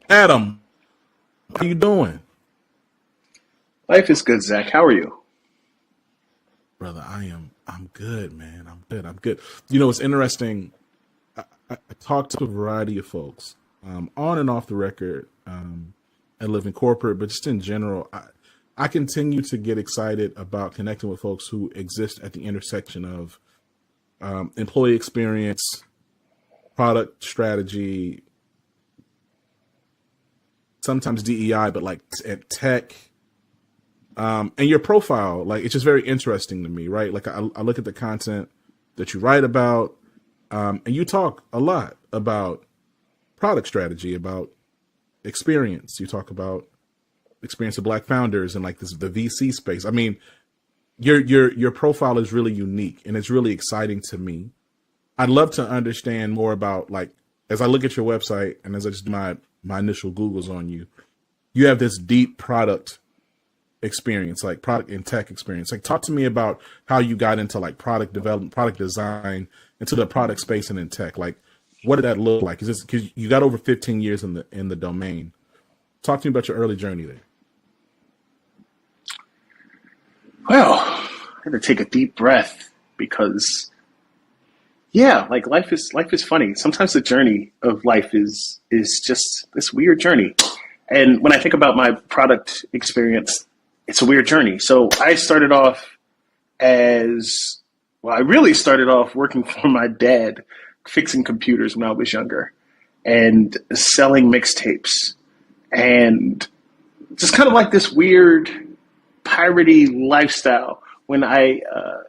Adam, how you doing? Life is good, Zach. How are you? Brother, I'm good, man. I'm good. You know, it's interesting. I talk to a variety of folks, on and off the record, and live in corporate, but just in general, I continue to get excited about connecting with folks who exist at the intersection of employee experience, product strategy, sometimes DEI, but like at tech, and your profile. Like, it's just very interesting to me, right? Like, I look at the content that you write about, and you talk a lot about product strategy, about experience. You talk about experience of Black founders and like the VC space. I mean, your profile is really unique and it's really exciting to me. I'd love to understand more about, like, as I look at your website and as I just do my initial Googles on you, you have this deep product experience, like product and tech experience. Like, talk to me about how you got into like product development, product design, into the product space and in tech. Like, what did that look like? Is this because you got over 15 years in the domain? Talk to me about your early journey there. Well, I had to take a deep breath because, yeah, like life is funny. Sometimes the journey of life is just this weird journey. And when I think about my product experience, it's a weird journey. So I started off as I really started off working for my dad, fixing computers when I was younger, and selling mixtapes, and just kind of like this weird piratey lifestyle. When I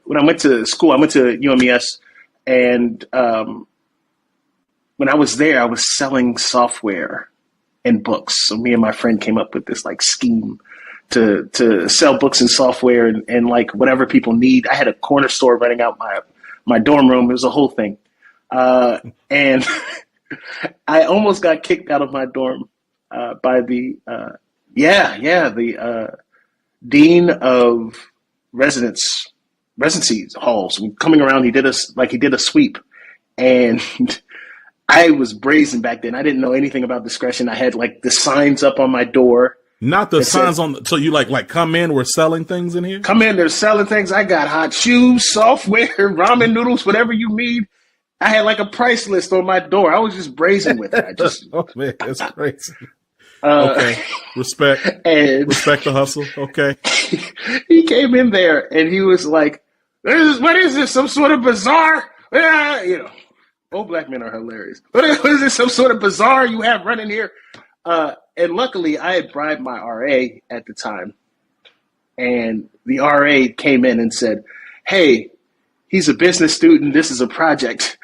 went to school, I went to UMES, and when I was there, I was selling software and books. So me and my friend came up with this like scheme to sell books and software and like whatever people need. I had a corner store renting out my dorm room. It was a whole thing, and I almost got kicked out of my dorm by the dean of residency halls. Coming around, he did a sweep, and I was brazen back then. I didn't know anything about discretion. I had like the signs up on my door. Not the signs on. So you like come in. We're selling things in here. Come in. They're selling things. I got hot shoes, software, ramen noodles, whatever you need. I had like a price list on my door. I was just brazen with it. I just oh man, that's crazy. Okay, respect the hustle. Okay. He came in there and he was like, "What is this? Some sort of bazaar?" Old black men are hilarious. What is this? Some sort of bazaar you have running here? And luckily, I had bribed my RA at the time, and the RA came in and said, "Hey, he's a business student. This is a project."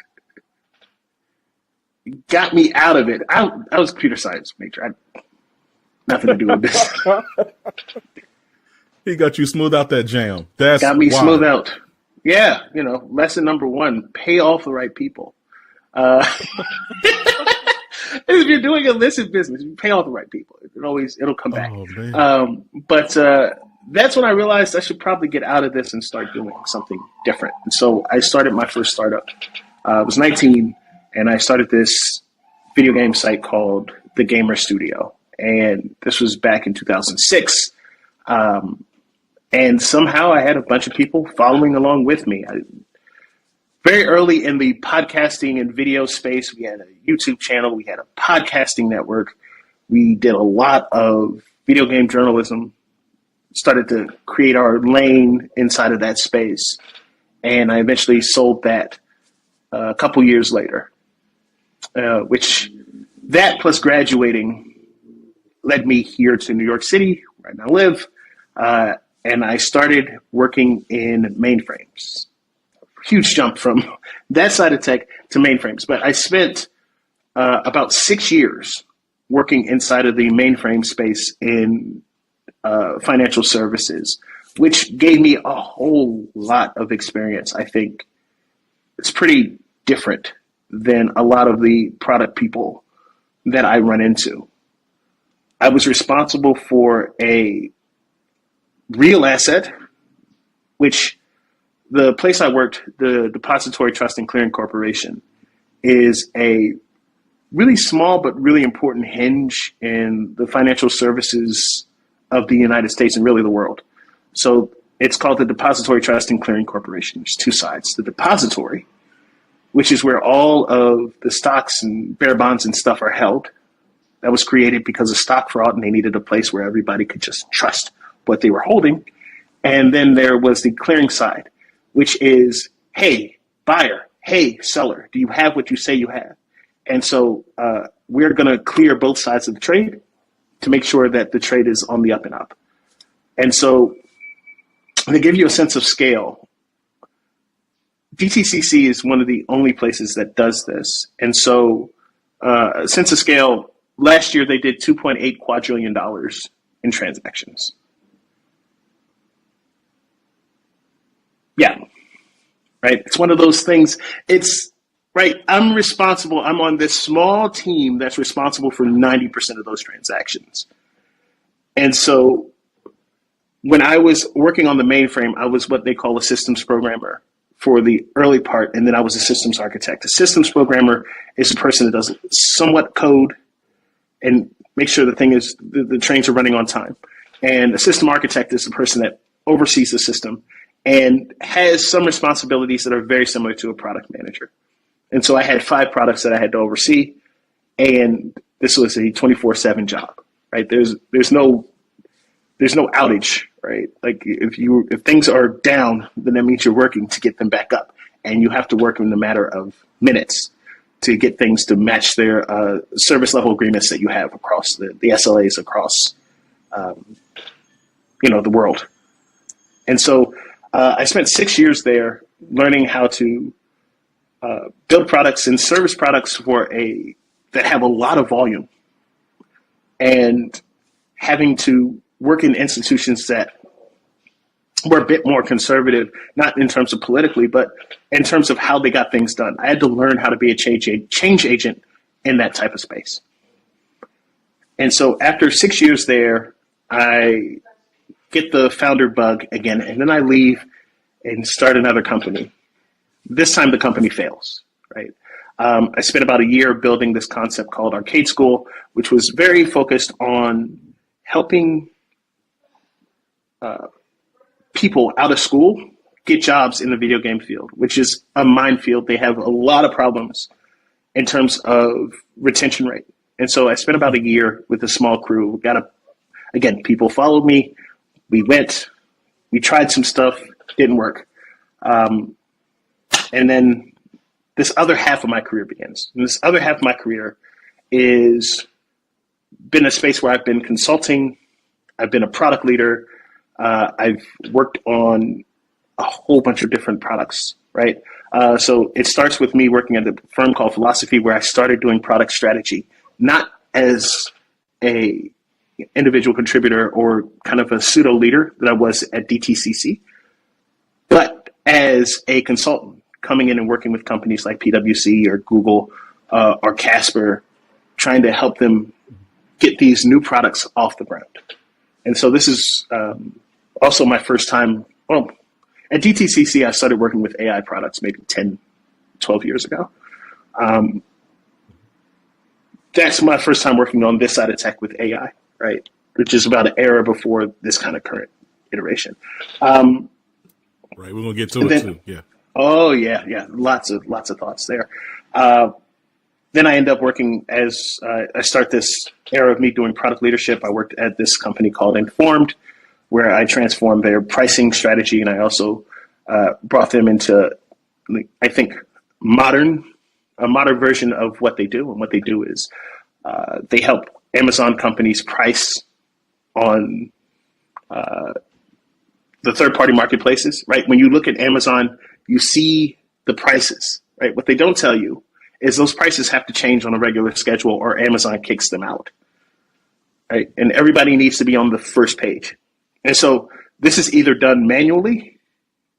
Got me out of it. I was a computer science major. I had nothing to do with this. He got you smooth out that jam. That's got me wild. Smooth out. Yeah, lesson number 1: pay off the right people. If you're doing illicit business, you pay off the right people. It'll come back. Oh, but that's when I realized I should probably get out of this and start doing something different. And so I started my first startup. I was 19, and I started this video game site called The Gamer Studio. And this was back in 2006. And somehow I had a bunch of people following along with me. Very early in the podcasting and video space, we had a YouTube channel. We had a podcasting network. We did a lot of video game journalism, started to create our lane inside of that space. And I eventually sold that a couple years later, which that plus graduating led me here to New York City, where I now live. And I started working in mainframes. Huge jump from that side of tech to mainframes. But I spent about 6 years working inside of the mainframe space in financial services, which gave me a whole lot of experience. I think it's pretty different than a lot of the product people that I run into. I was responsible for a real asset, which the place I worked, the Depository Trust and Clearing Corporation, is a really small but really important hinge in the financial services of the United States and really the world. So it's called the Depository Trust and Clearing Corporation. There's two sides. The depository, which is where all of the stocks and bearer bonds and stuff are held. That was created because of stock fraud, and they needed a place where everybody could just trust what they were holding. And then there was the clearing side, which is, hey, buyer, hey, seller, do you have what you say you have? And so we're going to clear both sides of the trade to make sure that the trade is on the up and up. And so to give you a sense of scale, DTCC is one of the only places that does this. And so sense of scale, last year they did $2.8 quadrillion in transactions. Yeah, right. It's one of those things. It's right. I'm on this small team that's responsible for 90% of those transactions. And so when I was working on the mainframe, I was what they call a systems programmer for the early part, and then I was a systems architect. A systems programmer is a person that does somewhat code and make sure the trains are running on time. And a system architect is the person that oversees the system and has some responsibilities that are very similar to a product manager. And so I had 5 products that I had to oversee, and this was a 24/7 job, right? There's no outage, right? Like if things are down, then that means you're working to get them back up, and you have to work in a matter of minutes to get things to match their service level agreements that you have across the SLAs across, the world. And so I spent 6 years there learning how to build products and service products that have a lot of volume, and having to work in institutions that were a bit more conservative, not in terms of politically, but in terms of how they got things done. I had to learn how to be a change agent in that type of space. And so after 6 years there, I get the founder bug again, and then I leave and start another company. This time the company fails, right? I spent about a year building this concept called Arcade School, which was very focused on helping people out of school get jobs in the video game field, which is a minefield. They have a lot of problems in terms of retention rate. And so I spent about a year with a small crew. People followed me. We tried some stuff, didn't work. And then this other half of my career begins. And this other half of my career is been a space where I've been consulting. I've been a product leader. I've worked on a whole bunch of different products, right? So it starts with me working at a firm called Philosophy, where I started doing product strategy, not as a individual contributor or kind of a pseudo leader that I was at DTCC, but as a consultant coming in and working with companies like PwC or Google or Casper, trying to help them get these new products off the ground. And so this is also my first time. Well, at DTCC, I started working with AI products maybe 10, 12 years ago. That's my first time working on this side of tech with AI, right? Which is about an era before this kind of current iteration. Right, we're gonna get to it too. Yeah. Oh yeah. Lots of thoughts there. Then I end up working as I start this era of me doing product leadership. I worked at this company called Informed, where I transformed their pricing strategy, and I also brought them into, I think, a modern version of what they do. And what they do is they help Amazon companies price on the third-party marketplaces, right? When you look at Amazon, you see the prices, right? What they don't tell you is those prices have to change on a regular schedule or Amazon kicks them out, right? And everybody needs to be on the first page. And so this is either done manually,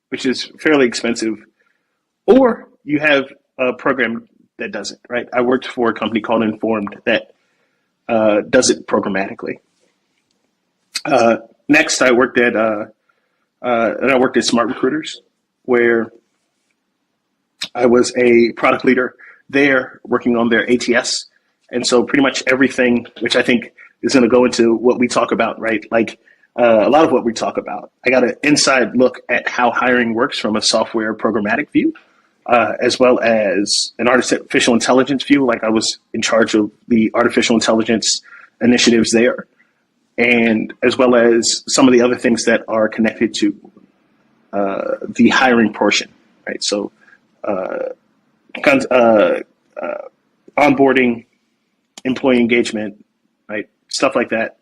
which is fairly expensive, or you have a program that does it, right? I worked for a company called Informed that does it programmatically. Next, I worked at Smart Recruiters, where I was a product leader there working on their ATS And so pretty much everything, which I think is going to go into what we talk about, right? Like a lot of what we talk about. I got an inside look at how hiring works from a software programmatic view, as well as an artificial intelligence view. Like I was in charge of the artificial intelligence initiatives there, and as well as some of the other things that are connected to the hiring portion, right? So onboarding, employee engagement, right? Stuff like that.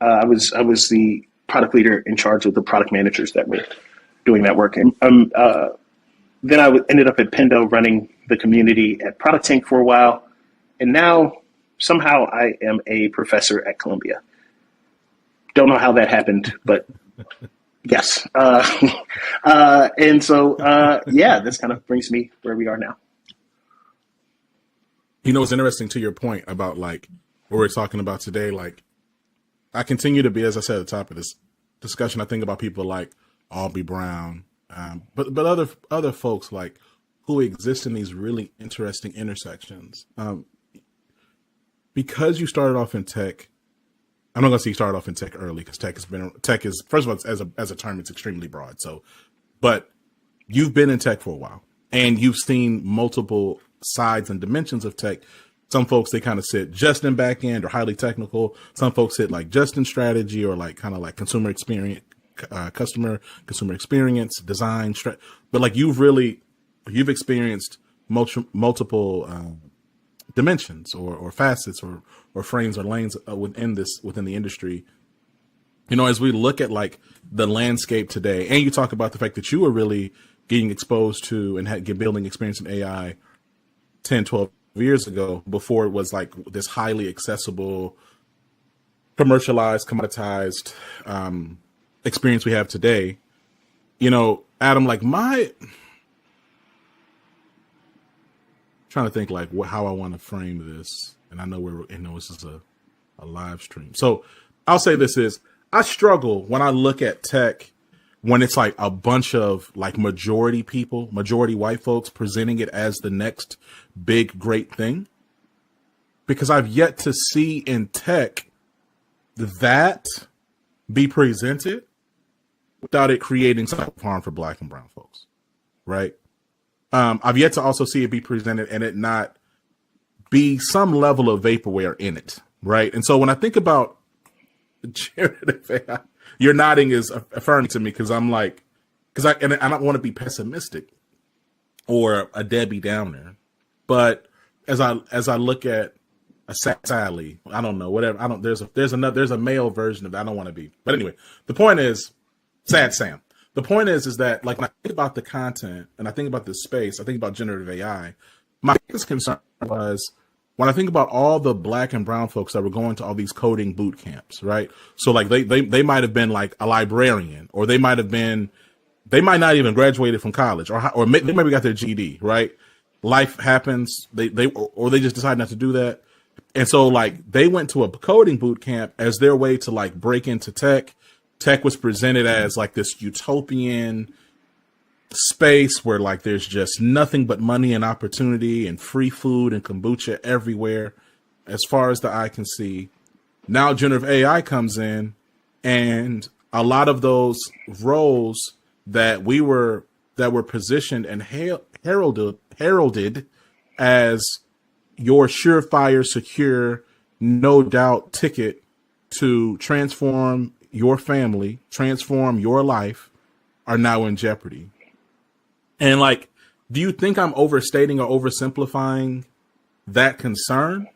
I was the product leader in charge of the product managers that were doing that work. And then I ended up at Pendo running the community at Product Tank for a while. And now somehow I am a professor at Columbia. Don't know how that happened, but yes. And so, yeah, this kind of brings me where we are now. You know, it's interesting to your point about like what we're talking about today. Like, I continue to be, as I said at the top of this discussion, I think about people like Aubrey Brown, but other folks like who exist in these really interesting intersections. Because you started off in tech, I'm not going to say you started off in tech early because tech is first of all, as a term, it's extremely broad. So, but you've been in tech for a while and you've seen multiple sides and dimensions of tech. Some folks, they kind of sit just in back end or highly technical. Some folks sit like just in strategy or like kind of like consumer experience, consumer experience, design. But like you've experienced multiple dimensions or facets or frames or lanes within the industry. You know, as we look at like the landscape today, and you talk about the fact that you were really getting exposed to and building experience in AI 10, 12 years ago, before it was like this highly accessible, commercialized, commoditized experience we have today. You know, Adam, like trying to think like how I want to frame this, and I know this is a live stream, so I'll say this is I struggle when I look at tech when it's like a bunch of like majority white folks presenting it as the next big, great thing, because I've yet to see in tech that be presented without it creating some harm for Black and brown folks. Right. I've yet to also see it be presented and it not be some level of vaporware in it. Right. And so when I think about generative AI, your nodding is affirming to me because I'm like, I don't want to be pessimistic or a Debbie Downer, but as I look at a Sally, I don't know, whatever. There's a male version of that. I don't want to be, but anyway, the point is, Sad Sam. The point is that like when I think about the content and I think about this space, I think about generative AI. My biggest concern was when I think about all the Black and brown folks that were going to all these coding boot camps, right? So like they might have been like a librarian, or they might not even graduated from college, or they maybe got their GED, right? Life happens. They just decide not to do that. And so like they went to a coding boot camp as their way to like break into tech. Tech was presented as like this utopian space where like there's just nothing but money and opportunity and free food and kombucha everywhere as far as the eye can see. Now generative AI comes in, and a lot of those roles that were positioned and heralded as your surefire, secure, no doubt ticket to transform your family, transform your life, are now in jeopardy. And like, do you think I'm overstating or oversimplifying that concern?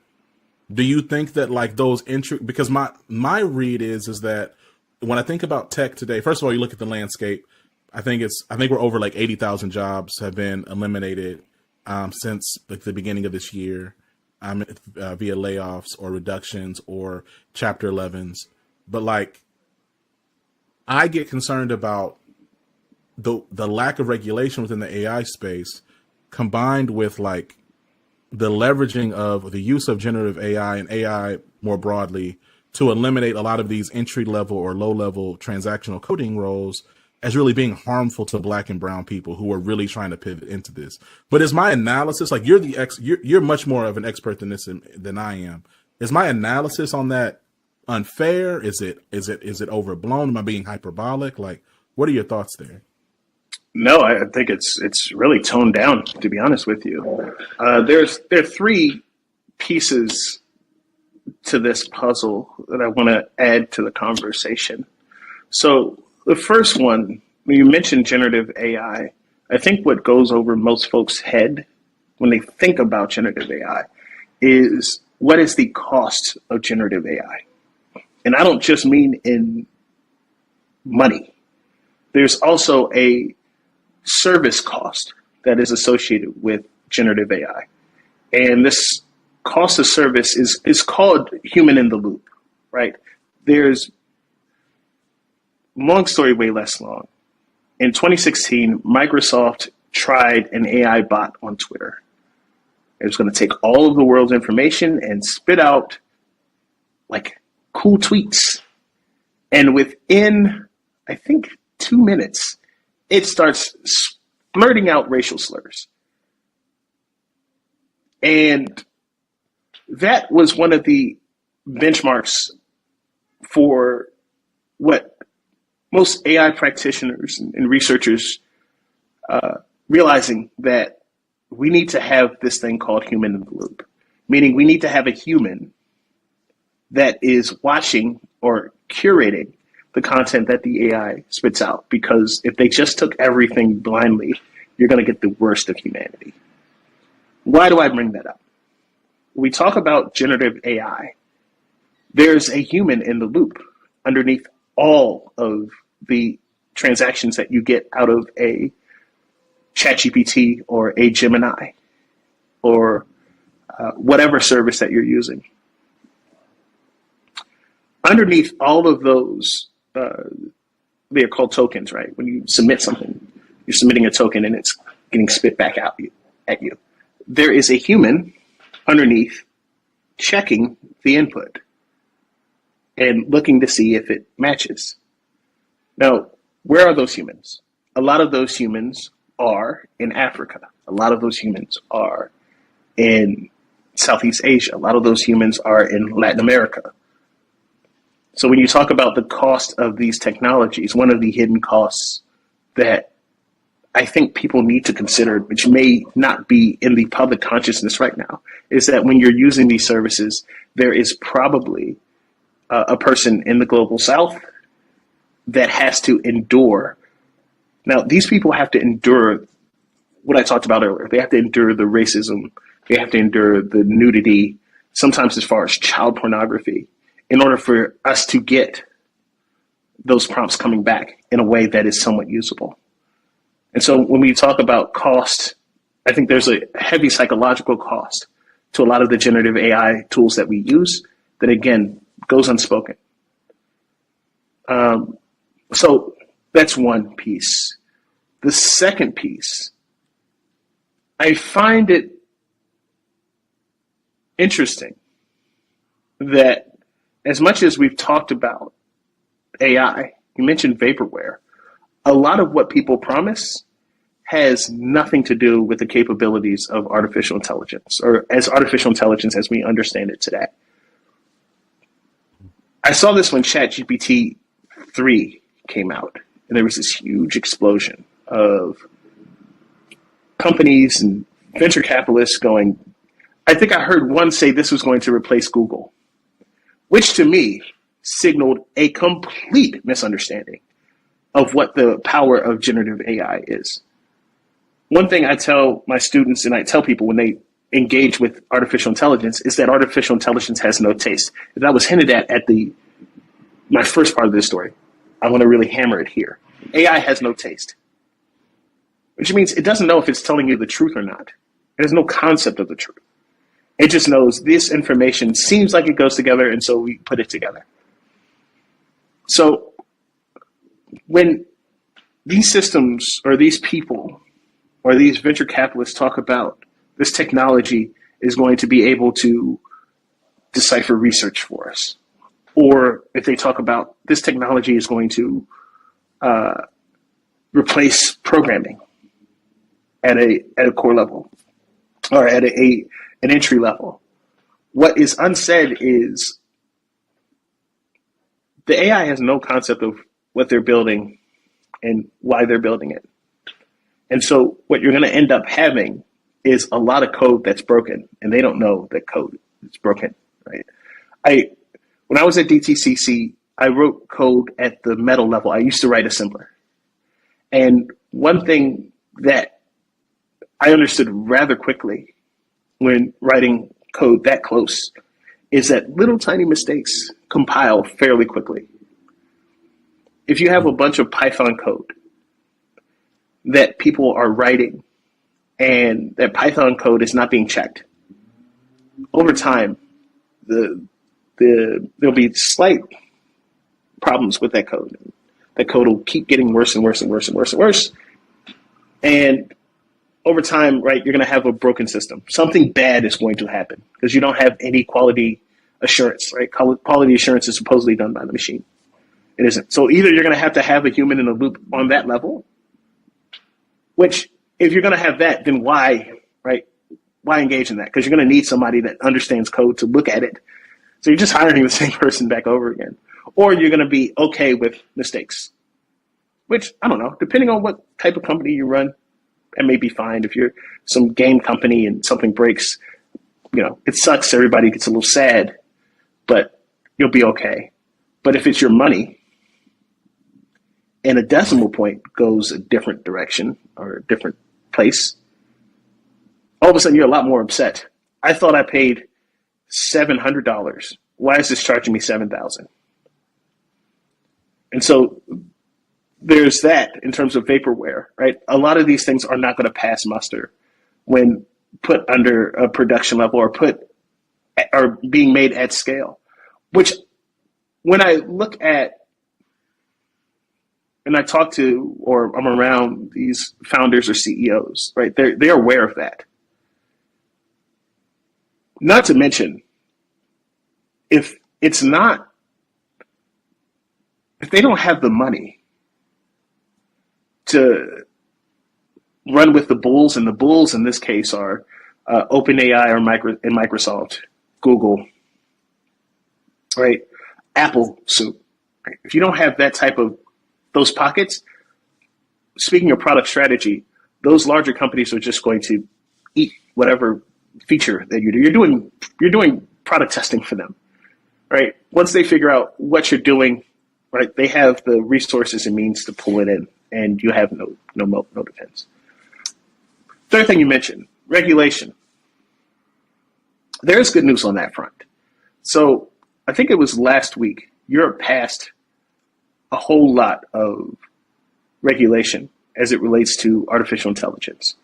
Do you think that like those because my read is that when I think about tech today, first of all, you look at the landscape, I think we're over like 80,000 jobs have been eliminated since like the beginning of this year, via layoffs or reductions or Chapter 11s. But like, I get concerned about the lack of regulation within the AI space, combined with like the leveraging of the use of generative AI and AI more broadly to eliminate a lot of these entry level or low level transactional coding roles as really being harmful to Black and brown people who are really trying to pivot into this. But is my analysis, like you're much more of an expert than this than I am. Is my analysis on that unfair? Is it overblown? Am I being hyperbolic? Like, what are your thoughts there? No, I think it's really toned down, to be honest with you. There are three pieces to this puzzle that I want to add to the conversation. So the first one, when you mentioned generative AI, I think what goes over most folks' head when they think about generative AI is, what is the cost of generative AI? And I don't just mean in money. There's also a service cost that is associated with generative AI. And this cost of service is called human in the loop, right? There's, long story, way less long. In 2016, Microsoft tried an AI bot on Twitter. It was going to take all of the world's information and spit out like cool tweets. And within, I think, 2 minutes, it starts blurting out racial slurs. And that was one of the benchmarks for what most AI practitioners and researchers realizing that we need to have this thing called human in the loop, meaning we need to have a human that is watching or curating the content that the AI spits out. Because if they just took everything blindly, you're going to get the worst of humanity. Why do I bring that up? When we talk about generative AI, there's a human in the loop underneath all of the transactions that you get out of a ChatGPT or a Gemini or whatever service that you're using. Underneath all of those, they are called tokens, right? When you submit something, you're submitting a token and it's getting spit back out at you. There is a human underneath checking the input and looking to see if it matches. Now, where are those humans? A lot of those humans are in Africa. A lot of those humans are in Southeast Asia. A lot of those humans are in Latin America. So when you talk about the cost of these technologies, one of the hidden costs that I think people need to consider, which may not be in the public consciousness right now, is that when you're using these services, there is probably a person in the global South that has to endure. Now, these people have to endure what I talked about earlier. They have to endure the racism. They have to endure the nudity, sometimes as far as child pornography, in order for us to get those prompts coming back in a way that is somewhat usable. And so when we talk about cost, I think there's a heavy psychological cost to a lot of the generative AI tools that we use that, again, goes unspoken. So that's one piece. The second piece, I find it interesting that as much as we've talked about AI, you mentioned vaporware, a lot of what people promise has nothing to do with the capabilities of artificial intelligence, or as artificial intelligence as we understand it today. I saw this when ChatGPT 3 came out, and there was this huge explosion of companies and venture capitalists going, I think I heard one say this was going to replace Google, which to me signaled a complete misunderstanding of what the power of generative AI is. One thing I tell my students and I tell people when they engage with artificial intelligence is that artificial intelligence has no taste. If that was hinted at my first part of this story, I want to really hammer it here. AI has no taste, which means it doesn't know if it's telling you the truth or not. It has no concept of the truth. It just knows this information seems like it goes together, and so we put it together. So when these systems or these people or these venture capitalists talk about this technology is going to be able to decipher research for us, or if they talk about this technology is going to replace programming at a core level or at an entry level. What is unsaid is the AI has no concept of what they're building and why they're building it. And so what you're going to end up having is a lot of code that's broken, and they don't know that code is broken, right? When I was at DTCC, I wrote code at the metal level. I used to write assembler. And one thing that I understood rather quickly when writing code that close is that little tiny mistakes compile fairly quickly. If you have a bunch of Python code that people are writing and that Python code is not being checked, over time, there'll be slight problems with that code. That code will keep getting worse and worse and worse and worse and worse. And over time, right, you're going to have a broken system. Something bad is going to happen because you don't have any quality assurance, right? Quality assurance is supposedly done by the machine. It isn't. So either you're going to have a human in the loop on that level, which if you're going to have that, then why, right? Why engage in that? Because you're going to need somebody that understands code to look at it. So you're just hiring the same person back over again. Or you're going to be okay with mistakes, which, I don't know, depending on what type of company you run, that may be fine. If you're some game company and something breaks, it sucks. Everybody gets a little sad, but you'll be okay. But if it's your money and a decimal point goes a different direction or a different place, all of a sudden you're a lot more upset. I thought I paid $700. Why is this charging me $7,000? And so there's that in terms of vaporware, right? A lot of these things are not going to pass muster when put under a production level or being made at scale, which when I look at and I talk to or I'm around these founders or CEOs, right? They're aware of that. Not to mention, if they don't have the money to run with the bulls, and the bulls in this case are OpenAI or Microsoft, Google, right? Apple soup. Right? If you don't have that type of those pockets, speaking of product strategy, those larger companies are just going to eat whatever feature that you do. You're doing product testing for them, right? Once they figure out what you're doing, right, they have the resources and means to pull it in, and you have no defense. Third thing you mentioned, regulation. There's good news on that front. So I think it was last week, Europe passed a whole lot of regulation as it relates to artificial intelligence.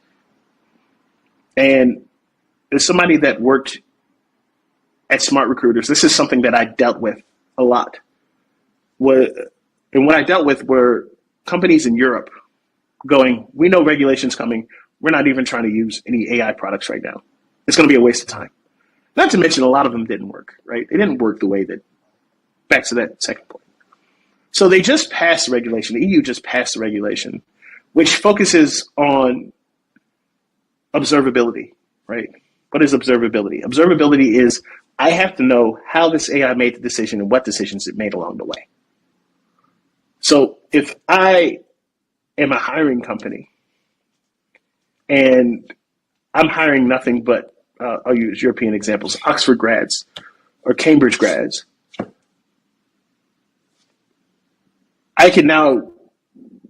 And as somebody that worked at Smart Recruiters, this is something that I dealt with a lot. And what I dealt with were companies in Europe going, we know regulation's coming. We're not even trying to use any AI products right now. It's going to be a waste of time. Not to mention a lot of them didn't work, right? They didn't work the way that, back to that second point. So they just passed regulation. The EU just passed the regulation, which focuses on observability, right? What is observability? Observability is I have to know how this AI made the decision and what decisions it made along the way. So if I am a hiring company and I'm hiring nothing but, I'll use European examples, Oxford grads or Cambridge grads, I can now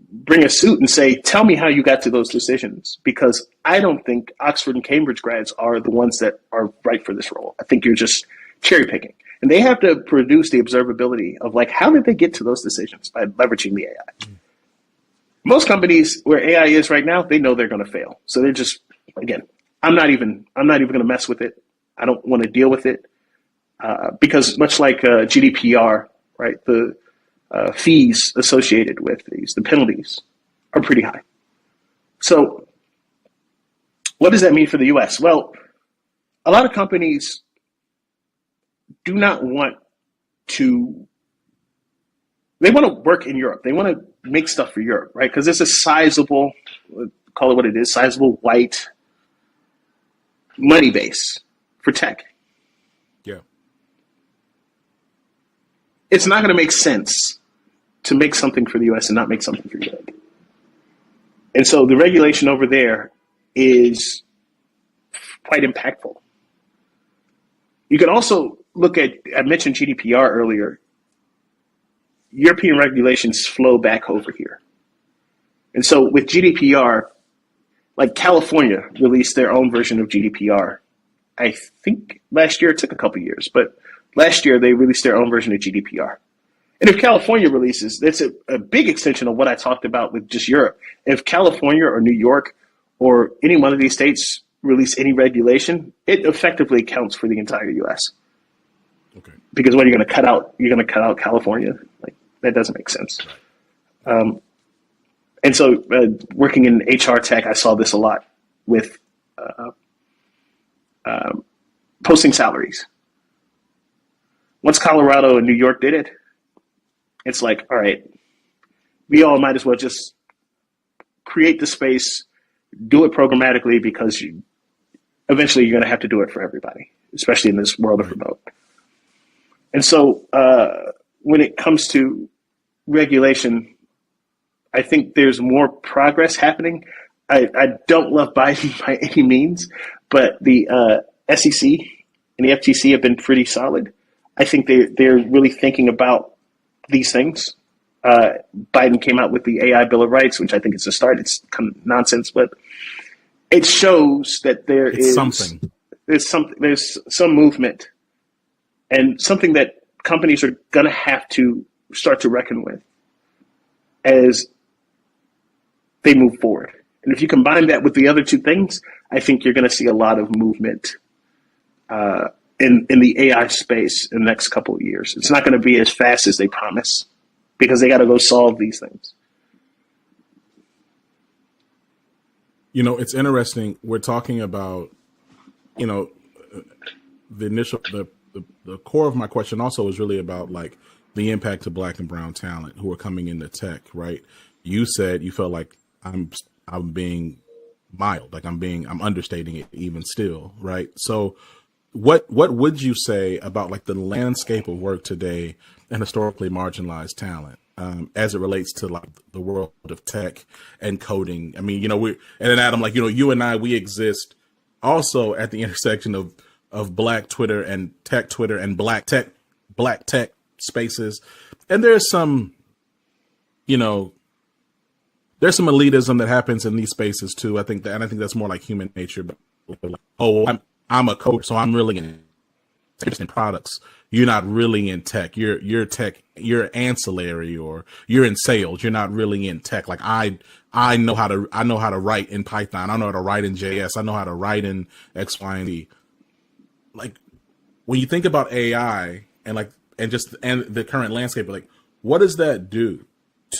bring a suit and say, tell me how you got to those decisions, because I don't think Oxford and Cambridge grads are the ones that are right for this role. I think you're just cherry picking. And they have to produce the observability of like, how did they get to those decisions by leveraging the AI? Most companies where AI is right now, they know they're going to fail. So they're just, again, I'm not even going to mess with it. I don't want to deal with it because much like GDPR, right? The fees associated with these, the penalties are pretty high. So what does that mean for the US? Well, a lot of companies do not want to, they want to work in Europe. They want to make stuff for Europe, right? Because it's a sizable, call it what it is, sizable white money base for tech. Yeah. It's not going to make sense to make something for the US and not make something for Europe. And so the regulation over there is quite impactful. You can also look at, I mentioned GDPR earlier. European regulations flow back over here. And so with GDPR, like California released their own version of GDPR. I think last year, it took a couple years, but last year they released their own version of GDPR. And if California releases, that's a big extension of what I talked about with just Europe. If California or New York or any one of these states release any regulation, it effectively counts for the entire U.S. Okay. Because what, you're going to cut out? You're going to cut out California? Like, that doesn't make sense. Right. And so working in HR tech, I saw this a lot with posting salaries. Once Colorado and New York did it, it's like, all right, we all might as well just create the space, do it programmatically, because eventually you're going to have to do it for everybody, especially in this world of remote. And so when it comes to regulation, I think there's more progress happening. I don't love Biden by any means, but the SEC and the FTC have been pretty solid. I think they're really thinking about these things. Biden came out with the AI Bill of Rights, which I think is a start. It's kind of nonsense, but it shows that there's some movement, and something that companies are going to have to start to reckon with as they move forward. And if you combine that with the other two things, I think you're going to see a lot of movement in the AI space in the next couple of years. It's not going to be as fast as they promise, because they got to go solve these things. You know, it's interesting. We're talking about, you know, the core of my question also is really about like the impact of Black and brown talent who are coming into tech, right? You said you felt like I'm being mild, like I'm understating it even still, right? So what would you say about like the landscape of work today and historically marginalized talent as it relates to like the world of tech and coding? I mean, you know, and then Adam, like, you know, you and I, we exist also at the intersection of Black Twitter and Black tech spaces. And there's some, you know, there's some elitism that happens in these spaces too. I think that's more like human nature. But like, oh, I'm a coach, so I'm really in products. You're not really in tech. You're tech. You're ancillary, or you're in sales. You're not really in tech. Like I know how to write in Python. I know how to write in JS. I know how to write in X, Y, and Z. Like when you think about AI and the current landscape, like what does that do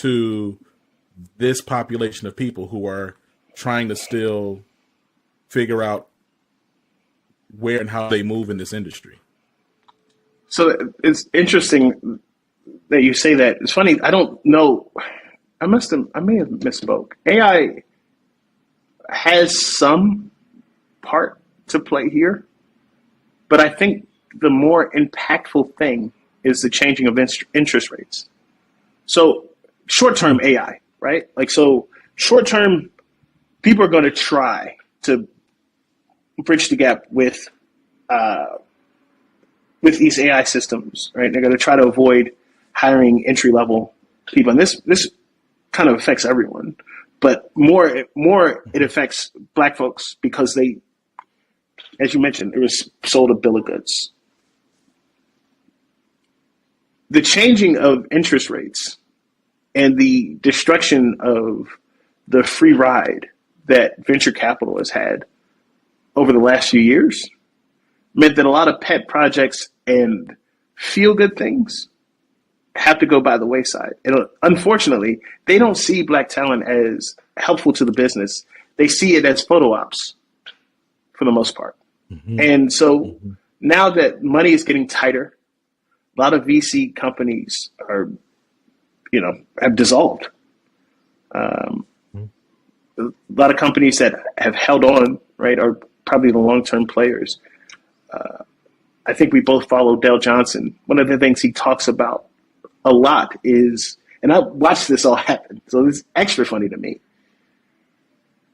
to this population of people who are trying to still figure out where and how they move in this industry? So it's interesting that you say that. It's funny. I don't know. I may have misspoke. AI has some part to play here, but I think the more impactful thing is the changing of interest rates. So short-term AI, right? Like, so short-term, people are going to try to bridge the gap with these AI systems, right? They're going to try to avoid hiring entry-level people, and this kind of affects everyone, but more it affects Black folks because they, as you mentioned, it was sold a bill of goods. The changing of interest rates and the destruction of the free ride that venture capital has had over the last few years meant that a lot of pet projects and feel-good things have to go by the wayside. And unfortunately, they don't see Black talent as helpful to the business. They see it as photo ops for the most part. Mm-hmm. And so now that money is getting tighter, a lot of VC companies are, have dissolved A lot of companies that have held on, right, are probably the long-term players. I think we both follow Dale Johnson. One of the things he talks about a lot is, and I watched this all happen, so it's extra funny to me.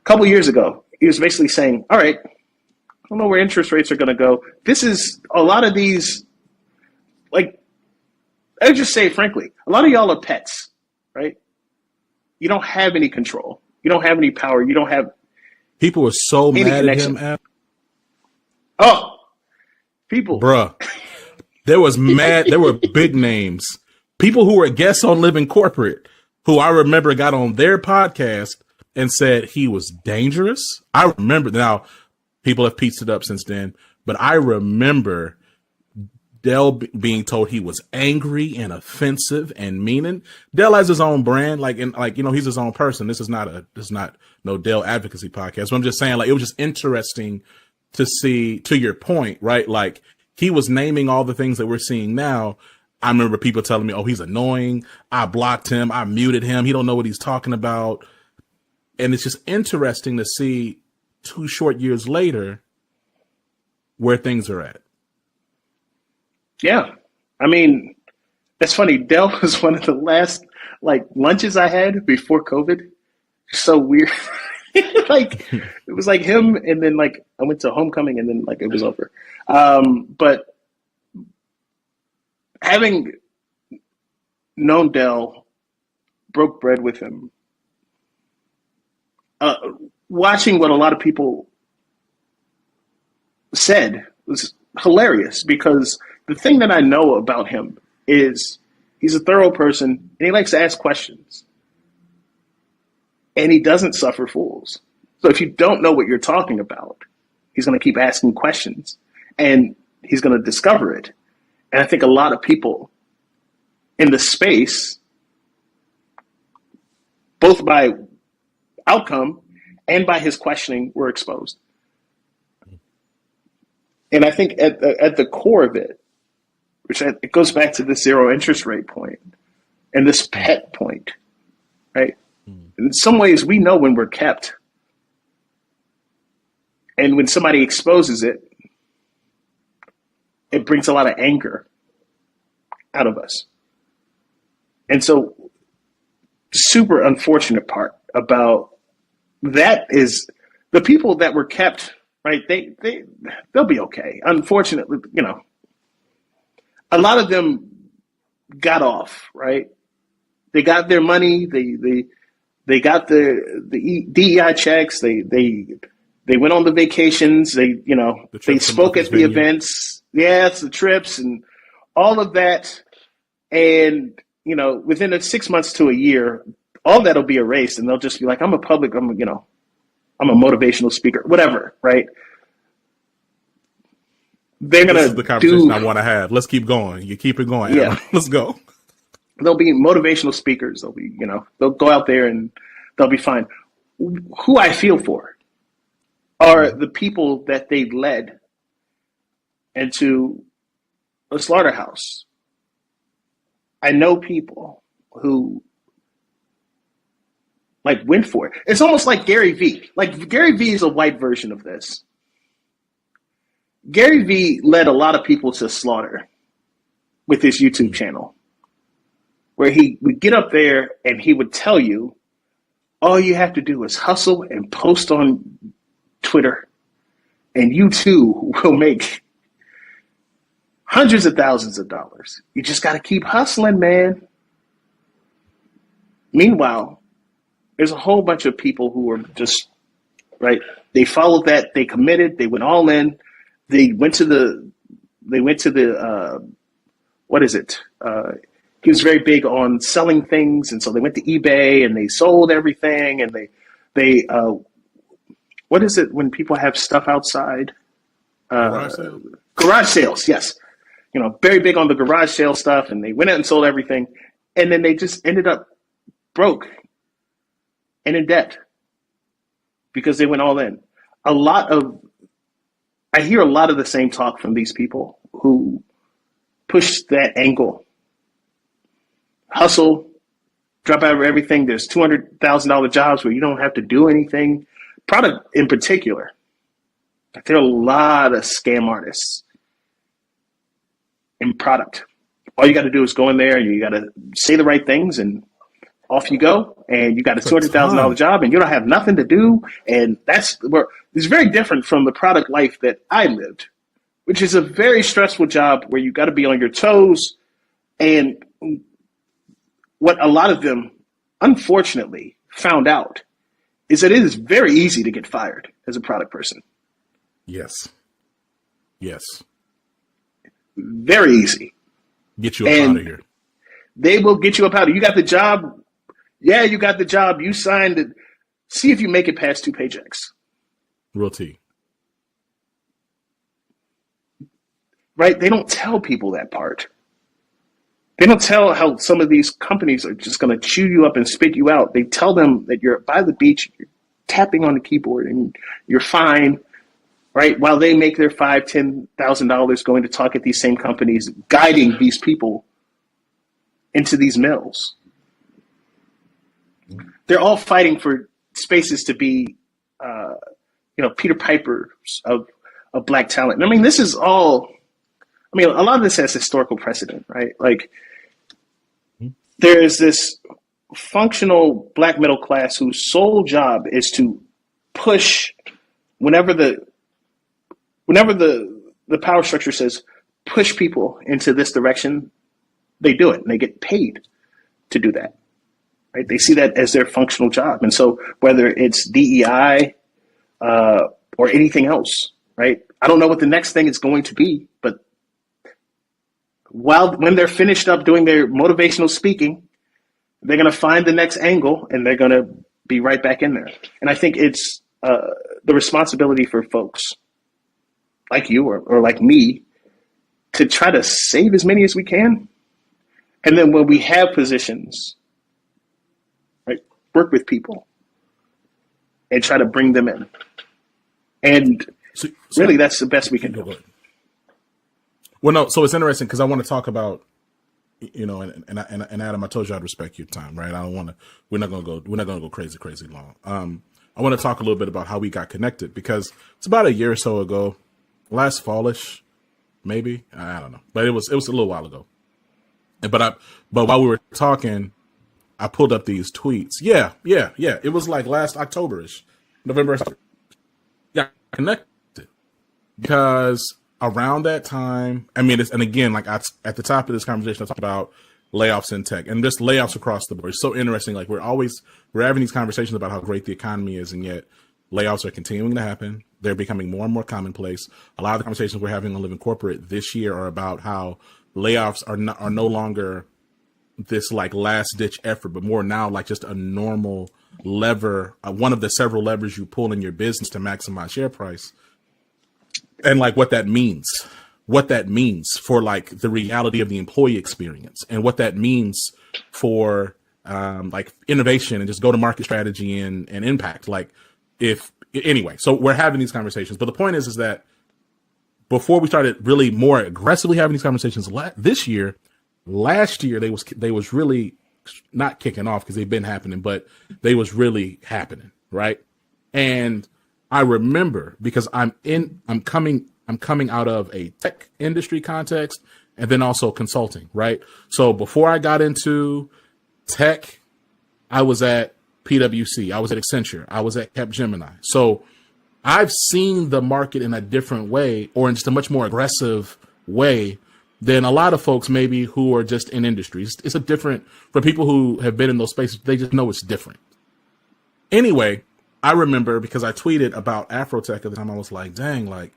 A couple years ago, he was basically saying, all right, I don't know where interest rates are going to go. This is a lot of these, like, I would just say, frankly, a lot of y'all are pets, right? You don't have any control. You don't have any power. You don't have People were so any mad connection. at him. Oh, people. Bruh. There were big names. People who were guests on Living Corporate, who I remember got on their podcast and said he was dangerous. I remember, now people have pieced it up since then, but I remember Dell being told he was angry and offensive and meaning. Dell has his own brand, he's his own person. This is not no Dell advocacy podcast. But I'm just saying, like, it was just interesting to see, to your point, right? Like, he was naming all the things that we're seeing now. I remember people telling me, oh, he's annoying. I blocked him. I muted him. He don't know what he's talking about. And it's just interesting to see 2 short years later where things are at. Yeah. I mean, it's funny. Dell was one of the last, like, lunches I had before COVID. So weird. Like, it was like him, and then, like, I went to homecoming, and then, like, it was over. But having known Dell, broke bread with him, watching what a lot of people said was hilarious, because the thing that I know about him is he's a thorough person, and he likes to ask questions. And he doesn't suffer fools. So if you don't know what you're talking about, he's going to keep asking questions, and he's going to discover it. And I think a lot of people in the space, both by outcome and by his questioning, were exposed. And I think at the core of it, it goes back to the zero interest rate point and this pet point, right? In some ways, we know when we're kept. And when somebody exposes it, it brings a lot of anger out of us. And so, super unfortunate part about that is the people that were kept, right? They'll be okay. Unfortunately, a lot of them got off, right? They got their money. They got the DEI checks. They went on the vacations. They spoke at the events. Yes, the trips and all of that. And, within 6 months to a year, all that'll be erased, and they'll just be like, I'm a motivational speaker, whatever, right? They're going to do the conversation I want to have. Let's keep going. You keep it going. Yeah. Let's go. They'll be motivational speakers. They'll be, they'll go out there and they'll be fine. Who I feel for are the people that they led into a slaughterhouse. I know people who went for it. It's almost like Gary Vee. Like, Gary Vee is a white version of this. Gary Vee led a lot of people to slaughter with his YouTube channel, where he would get up there and he would tell you, all you have to do is hustle and post on Twitter, and you too will make hundreds of thousands of dollars. You just got to keep hustling, man. Meanwhile, there's a whole bunch of people who are just, right, they followed that, they committed, they went all in, they went to the what is it? He was very big on selling things, and so they went to eBay and they sold everything, and they what is it when people have stuff outside? Garage sales, yes. Very big on the garage sale stuff, and they went out and sold everything, and then they just ended up broke and in debt because they went all in. I hear a lot of the same talk from these people who push that angle. Hustle, drop out of everything. There's $200,000 jobs where you don't have to do anything. Product in particular, there are a lot of scam artists in product. All you got to do is go in there and you got to say the right things and off you go. And you got a $200,000 job and you don't have nothing to do. And that's where it's very different from the product life that I lived, which is a very stressful job where you got to be on your toes. And what a lot of them, unfortunately, found out is that it is very easy to get fired as a product person. Yes. Yes. Very easy. Get you up out of here. They will get you up out of here. You got the job. Yeah, you got the job. You signed it. See if you make it past 2 paychecks. Real tea. Right? They don't tell people that part. They don't tell how some of these companies are just going to chew you up and spit you out. They tell them that you're by the beach, you're tapping on the keyboard, and you're fine, right? While they make their $5,000, $10,000 going to talk at these same companies, guiding these people into these mills. They're all fighting for spaces to be, Peter Pipers of black talent. And I mean, this is all. I mean, a lot of this has historical precedent, right? Like, there is this functional black middle class whose sole job is to push whenever the power structure says push people into this direction, they do it and they get paid to do that, right? They see that as their functional job. And so whether it's DEI or anything else, right? I don't know what the next thing is going to be, but when they're finished up doing their motivational speaking, they're going to find the next angle and they're going to be right back in there. And I think it's the responsibility for folks like you or like me to try to save as many as we can. And then when we have positions, right, work with people and try to bring them in. And really, that's the best we can do. Well, no, so it's interesting because I want to talk about, and Adam, I told you I'd respect your time, right? We're not going to go crazy long. I want to talk a little bit about how we got connected because it's about a year or so ago, last fallish, maybe, I don't know, but it was a little while ago. But while we were talking, I pulled up these tweets. Yeah. It was like last October-ish, November. Yeah, connected because around that time, I mean, and again, like at the top of this conversation, I talked about layoffs in tech and just layoffs across the board. It's so interesting. Like we're having these conversations about how great the economy is, and yet layoffs are continuing to happen. They're becoming more and more commonplace. A lot of the conversations we're having on Living Corporate this year are about how layoffs are no longer this like last ditch effort, but more now like just a normal lever, one of the several levers you pull in your business to maximize share price. And like what that means for like the reality of the employee experience and what that means for like innovation and just go to market strategy and impact. Like anyway, so we're having these conversations, but the point is that before we started really more aggressively having these conversations last year, they was really not kicking off because they've been happening, but they was really happening. Right. And I remember because I'm coming out of a tech industry context and then also consulting, right? So before I got into tech, I was at PwC, I was at Accenture, I was at Capgemini. So I've seen the market in a different way or in just a much more aggressive way than a lot of folks maybe who are just in industries. It's a different, for people who have been in those spaces, they just know it's different. Anyway, I remember because I tweeted about Afrotech at the time. I was like, dang, like,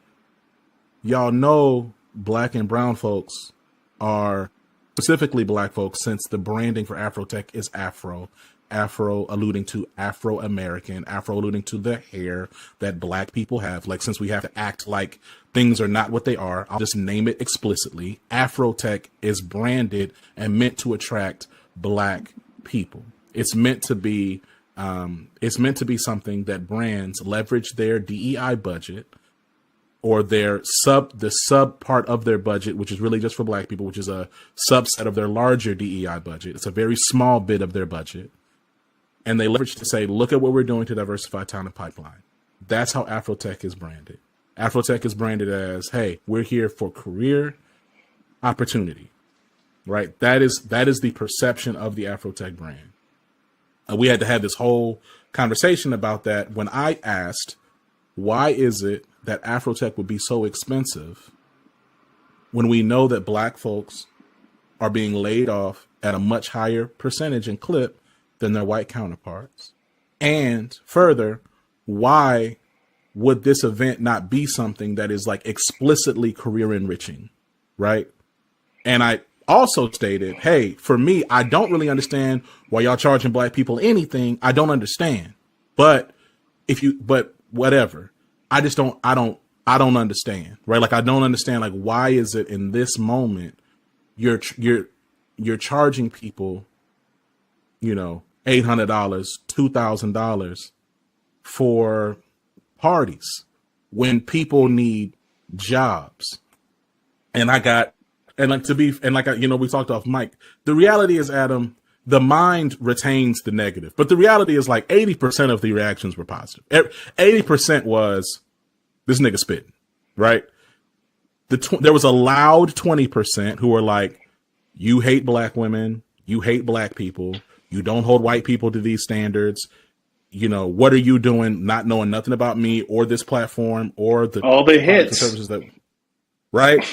y'all know black and brown folks are, specifically black folks, since the branding for Afrotech is Afro alluding to Afro-American, Afro alluding to the hair that black people have. Like, since we have to act like things are not what they are, I'll just name it explicitly. Afrotech is branded and meant to attract black people. It's meant to be something that brands leverage their DEI budget or the sub part of their budget, which is really just for black people, which is a subset of their larger DEI budget. It's a very small bit of their budget. And they leverage to say, look at what we're doing to diversify talent pipeline. That's how Afrotech is branded. Afrotech is branded as, hey, we're here for career opportunity, right? That is the perception of the Afrotech brand. And we had to have this whole conversation about that when I asked, why is it that Afrotech would be so expensive when we know that black folks are being laid off at a much higher percentage and clip than their white counterparts? And further, why would this event not be something that is like explicitly career enriching, right? And I also stated, hey, for me, I don't really understand why y'all charging black people anything. I don't understand. But whatever. I don't understand, right? Like, I don't understand, like, why is it in this moment you're charging people, you know, $800, $2,000 for parties when people need jobs. And we talked off mic. The reality is, Adam, the mind retains the negative, but the reality is like 80% of the reactions were positive. 80% was this nigga spitting, right? There was a loud 20% who were like, you hate black women, you hate black people, you don't hold white people to these standards. You know, what are you doing not knowing nothing about me or this platform or all the hits services that, right?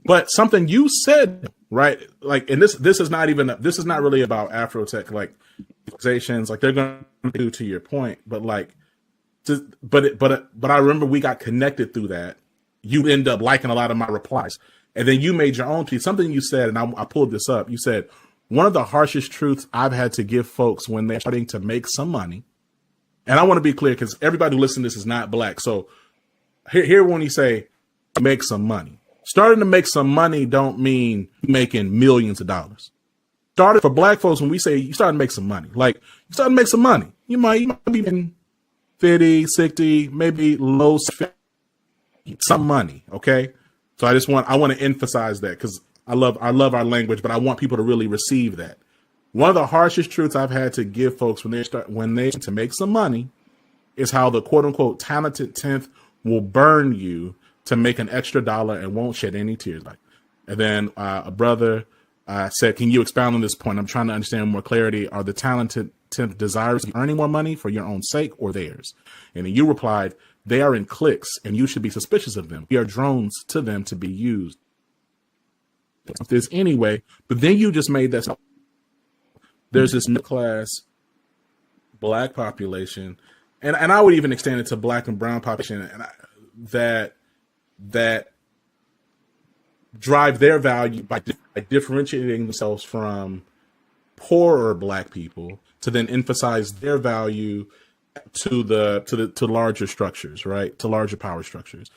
But something you said, right? Like, and this is not really about Afrotech, like accusations, like they're going to do to your point, but like, but I remember we got connected through that. You end up liking a lot of my replies, and then you made your own piece. Something you said, and I pulled this up. You said, one of the harshest truths I've had to give folks when they're starting to make some money, and I want to be clear because everybody who listens to this is not black. So here when you say make some money, starting to make some money don't mean making millions of dollars. Started for black folks, when we say you starting to make some money, like you starting to make some money, you might be making 50, 60, maybe low 50, some money. Okay. So I want to emphasize that because I love our language, but I want people to really receive that. One of the harshest truths I've had to give folks when they to make some money is how the quote unquote talented 10th will burn you to make an extra dollar and won't shed any tears. And then a brother said, can you expound on this point? I'm trying to understand more clarity. Are the talented 10th desirous of earning more money for your own sake or theirs? And then you replied, they are in cliques and you should be suspicious of them. We are drones to them to be used. If there's anyway, but then you just made that. There's this middle class black population, and I would even extend it to black and brown population, and that drive their value by differentiating themselves from poorer black people to then emphasize their value to larger structures, right? To larger power structures.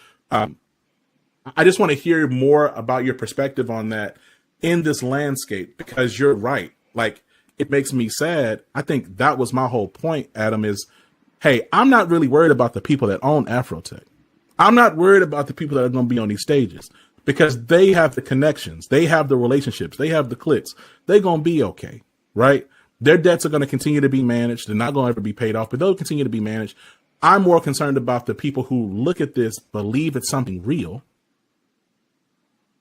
I just want to hear more about your perspective on that in this landscape, because you're right. Like, it makes me sad. I think that was my whole point, Adam, is, hey, I'm not really worried about the people that own Afrotech. I'm not worried about the people that are going to be on these stages because they have the connections. They have the relationships. They have the clicks. They're going to be okay, right? Their debts are going to continue to be managed. They're not going to ever be paid off, but they'll continue to be managed. I'm more concerned about the people who look at this, believe it's something real,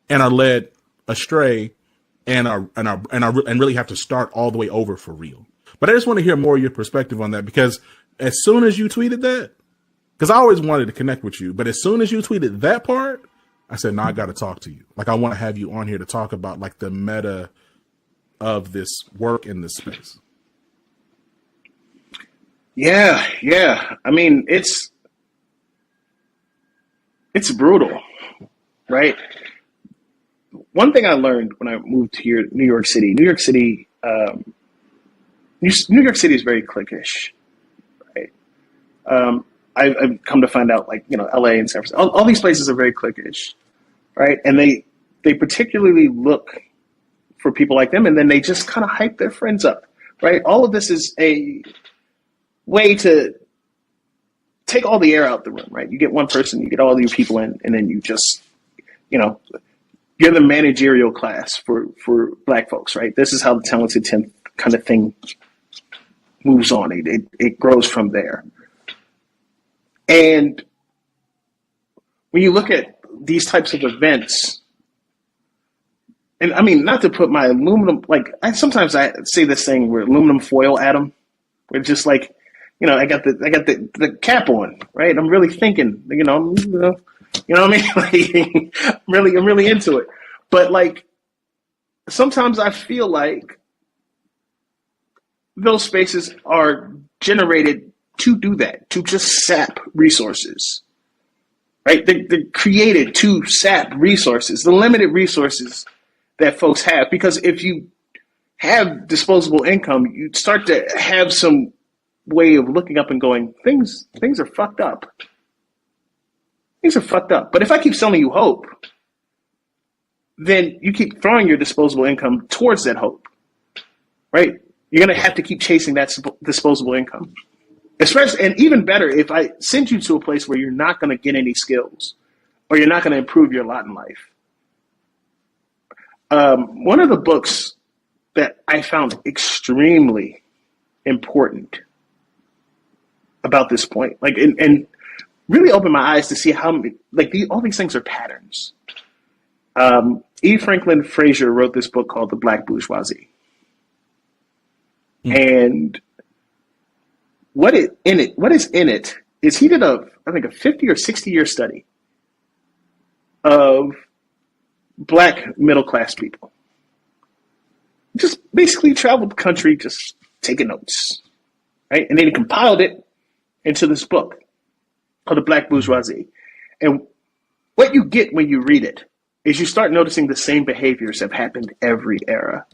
and are led astray and really have to start all the way over for real. But I just want to hear more of your perspective on that, because as soon as you tweeted that, because I always wanted to connect with you, but as soon as you tweeted that part, I said, no, I got to talk to you. Like, I want to have you on here to talk about like the meta of this work in this space. Yeah. I mean, it's brutal, right? One thing I learned when I moved here, New York City is very cliquish, right? I've come to find out, like, LA and San Francisco, all these places are very cliquish, right? And they particularly look for people like them, and then they just kind of hype their friends up, right? All of this is a way to take all the air out the room, right? You get one person, you get all your people in, and then you just, you know, you're the managerial class for Black folks, right? This is how the talented 10th kind of thing moves on. It grows from there. And when you look at these types of events, and I mean, not to put my aluminum, like sometimes I say this thing where aluminum foil atom, where it's just like, you know, I got the cap on, right? I'm really thinking, you know what I mean? Like, I'm really into it. But like, sometimes I feel like those spaces are generated to do that, to just sap resources, right? They're created to sap resources, the limited resources that folks have. Because if you have disposable income, you start to have some way of looking up and going, things are fucked up. Things are fucked up. But if I keep selling you hope, then you keep throwing your disposable income towards that hope, right? You're going to have to keep chasing that disposable income. Especially, and even better, if I send you to a place where you're not going to get any skills or you're not going to improve your lot in life. One of the books that I found extremely important about this point, like, and really opened my eyes to see how many, like, all these things are patterns. E. Franklin Frazier wrote this book called The Black Bourgeoisie. And what is in it is he did I think a 50 or 60-year study of Black middle class people. Just basically traveled the country, just taking notes, right? And then he compiled it into this book called The Black Bourgeoisie. And what you get when you read it is you start noticing the same behaviors have happened every era,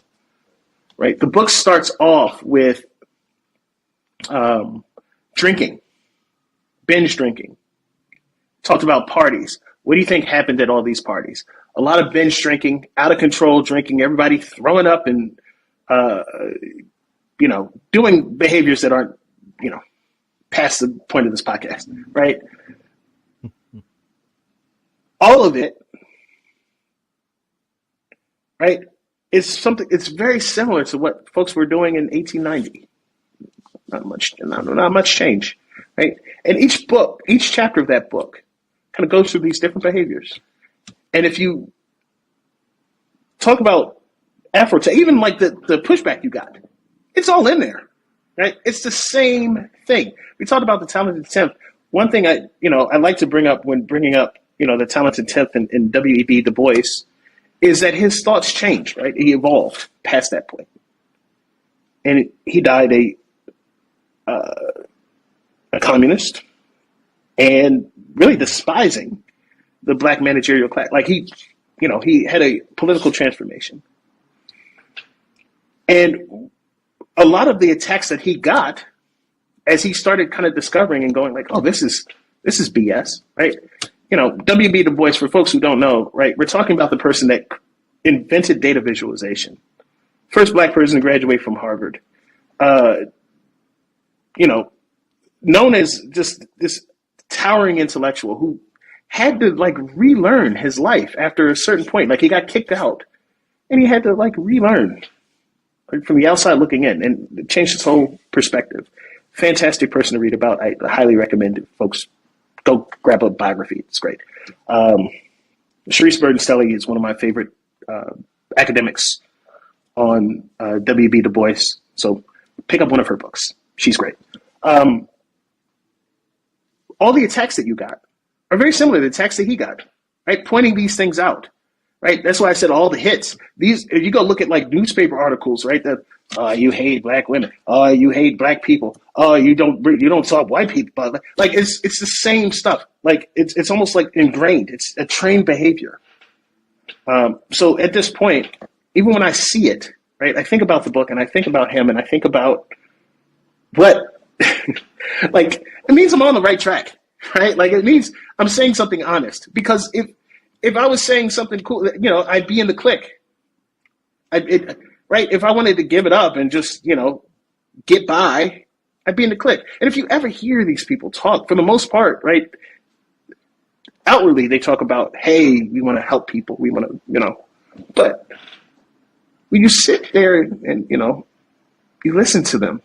right? The book starts off with drinking, binge drinking. Talked about parties. What do you think happened at all these parties? A lot of binge drinking, out of control drinking, everybody throwing up and, doing behaviors that aren't, past the point of this podcast, right? All of it, right, is something, it's very similar to what folks were doing in 1890. Not much change, right? And each chapter of that book kind of goes through these different behaviors. And if you talk about efforts, even like the pushback you got, it's all in there, right? It's the same thing. We talked about the talented 10th. One thing I like to bring up when bringing up, the talented 10th in W.E.B. Du Bois is that his thoughts changed, right? He evolved past that point. And he died a communist and really despising the Black managerial class. Like he had a political transformation. And a lot of the attacks that he got as he started kind of discovering and going like, oh, this is BS, right? W.B. Du Bois, for folks who don't know, right, we're talking about the person that invented data visualization. First Black person to graduate from Harvard. Known as just this towering intellectual who had to like relearn his life after a certain point. Like he got kicked out and he had to like relearn from the outside looking in, and it changed his whole perspective. Fantastic person to read about. I highly recommend it. Folks, go grab a biography. It's great. Sharice Burton-Stelly is one of my favorite academics on W.B. Du Bois. So pick up one of her books. She's great. All the attacks that you got are very similar to the attacks that he got, right? Pointing these things out, right? That's why I said all the hits. If you go look at like newspaper articles, right? That you hate Black women. You hate Black people. You don't talk white people. But like it's the same stuff. Like it's almost like ingrained. It's a trained behavior. So at this point, even when I see it, right, I think about the book and I think about him and I think about what. Like it means I'm on the right track, right? Like it means I'm saying something honest, because if I was saying something cool, I'd be in the clique. Right? If I wanted to give it up and just, get by, I'd be in the clique. And if you ever hear these people talk, for the most part, right, outwardly they talk about, hey, we want to help people. We want to, but when you sit there and you listen to them,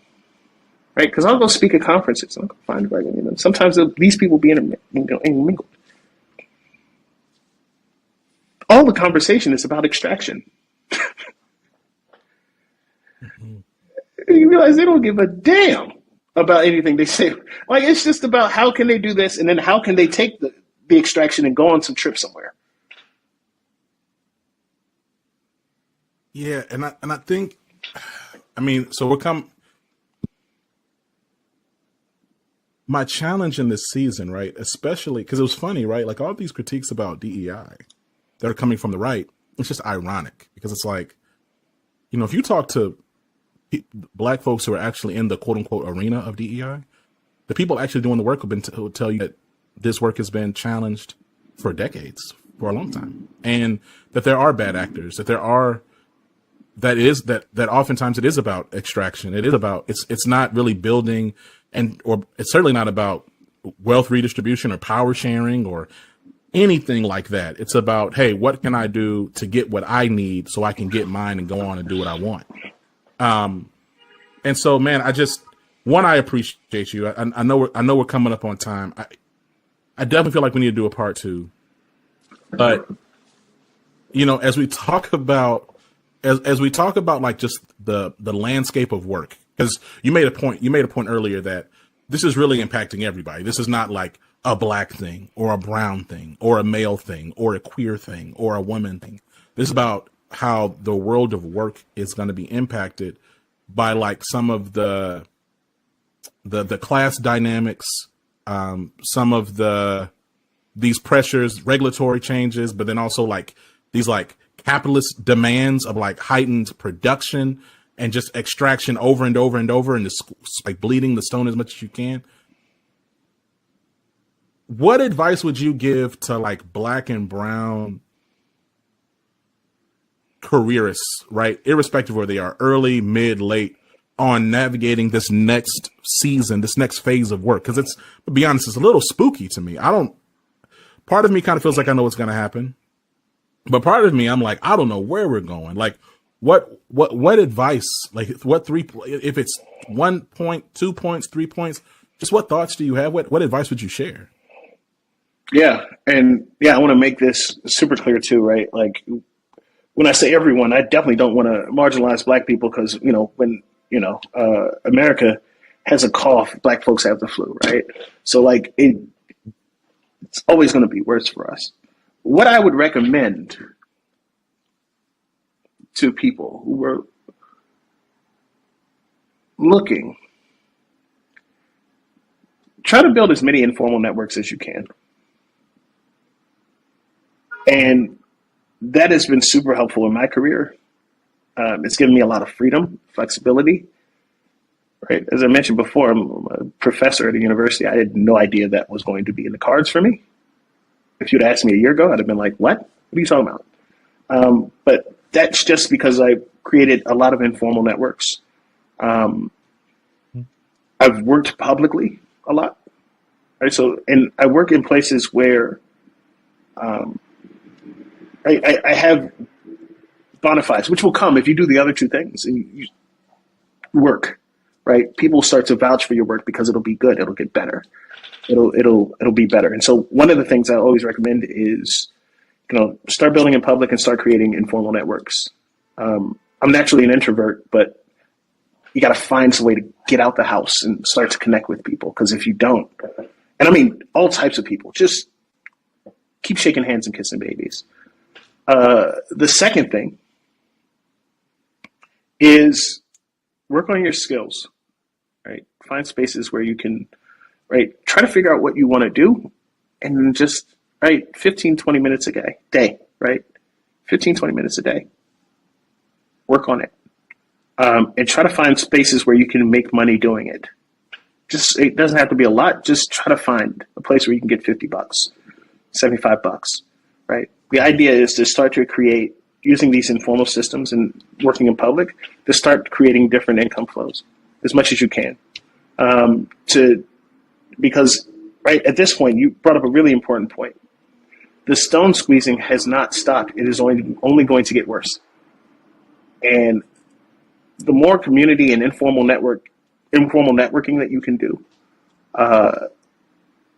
right? Because I'll go speak at conferences. I'll go find sometimes these people be intermingled. All the conversation is about extraction. Mm-hmm. You realize they don't give a damn about anything they say. Like, it's just about how can they do this, and then how can they take the extraction and go on some trip somewhere. Yeah, and I think, so my challenge in this season, right? Especially because it was funny, right? Like all these critiques about DEI that are coming from the right, it's just ironic because it's like, if you talk to Black folks who are actually in the quote unquote arena of DEI, the people actually doing the work will tell you that this work has been challenged for decades, for a long time, and that there are bad actors, that oftentimes it is about extraction. It is about, it's not really building, or it's certainly not about wealth redistribution or power sharing or anything like that. It's about, hey, what can I do to get what I need so I can get mine and go on and do what I want? And so, man, I appreciate you. I know we're coming up on time. I definitely feel like we need to do a part 2, but as we talk about like just the landscape of work, because you made a point earlier that this is really impacting everybody. This is not like a Black thing or a brown thing or a male thing or a queer thing or a woman thing. This is about how the world of work is going to be impacted by like some of the class dynamics, some of these pressures, regulatory changes, but then also like these like capitalist demands of like heightened production and just extraction over and over and over, and just like bleeding the stone as much as you can. What advice would you give to like Black and brown careerists, right? Irrespective of where they are, early, mid, late, on navigating this next season, this next phase of work? Because to be honest, it's a little spooky to me. Part of me kind of feels like I know what's going to happen, but part of me, I'm like, I don't know where we're going. Like, what advice, like if it's 1 point, 2 points, 3 points, just what thoughts do you have? What advice would you share? Yeah. And I want to make this super clear too, right? Like when I say everyone, I definitely don't want to marginalize Black people because, when, America has a cough, Black folks have the flu, right? So like it's always going to be worse for us. What I would recommend to people who were looking, try to build as many informal networks as you can. And that has been super helpful in my career. It's given me a lot of freedom, flexibility. Right. As I mentioned before, I'm a professor at a university. I had no idea that was going to be in the cards for me. If you'd asked me a year ago, I'd have been like, what? What are you talking about? But that's just because I created a lot of informal networks. I've worked publicly a lot. Right. So, and I work in places where I have bona fides, which will come if you do the other two things and you work, right? People start to vouch for your work because it'll be good. It'll get better. It'll be better. And so one of the things I always recommend is, start building in public and start creating informal networks. I'm naturally an introvert, but you got to find some way to get out the house and start to connect with people. Because if you don't, and I mean all types of people, just keep shaking hands and kissing babies. The second thing is work on your skills, right? Find spaces where you can, right? Try to figure out what you want to do and then just, right? 15, 20 minutes a day, right? 15, 20 minutes a day. Work on it. And try to find spaces where you can make money doing it. It doesn't have to be a lot. Just try to find a place where you can get $50, $75, right? The idea is to start to create, using these informal systems and working in public, to start creating different income flows as much as you can. Because right at this point, you brought up a really important point. The stone squeezing has not stopped. It is only going to get worse. And the more community and informal networking that you can do, right,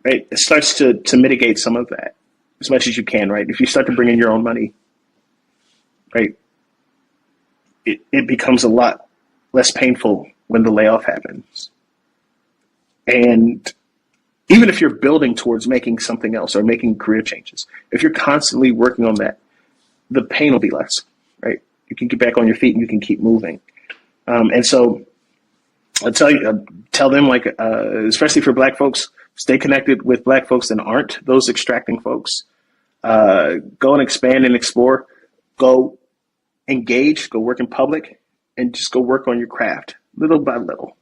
it starts to mitigate some of that as much as you can, right? If you start to bring in your own money, right, it becomes a lot less painful when the layoff happens. And even if you're building towards making something else or making career changes, if you're constantly working on that, the pain will be less, right? You can get back on your feet and you can keep moving. And so I tell them, like, especially for Black folks, stay connected with Black folks that aren't those extracting folks. Go and expand and explore. Go engage, go work in public, and just go work on your craft little by little,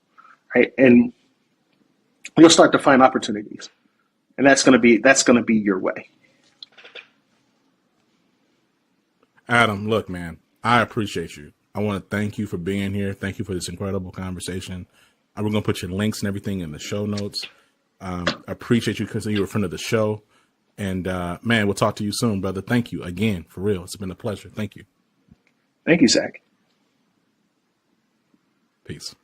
right? And you'll start to find opportunities, and that's going to be your way. Adam, look, man, I appreciate you. I want to thank you for being here. Thank you for this incredible conversation. We're going to put your links and everything in the show notes. I appreciate you because you're a friend of the show. And, man, we'll talk to you soon, brother. Thank you again, for real. It's been a pleasure. Thank you. Thank you, Zach. Peace.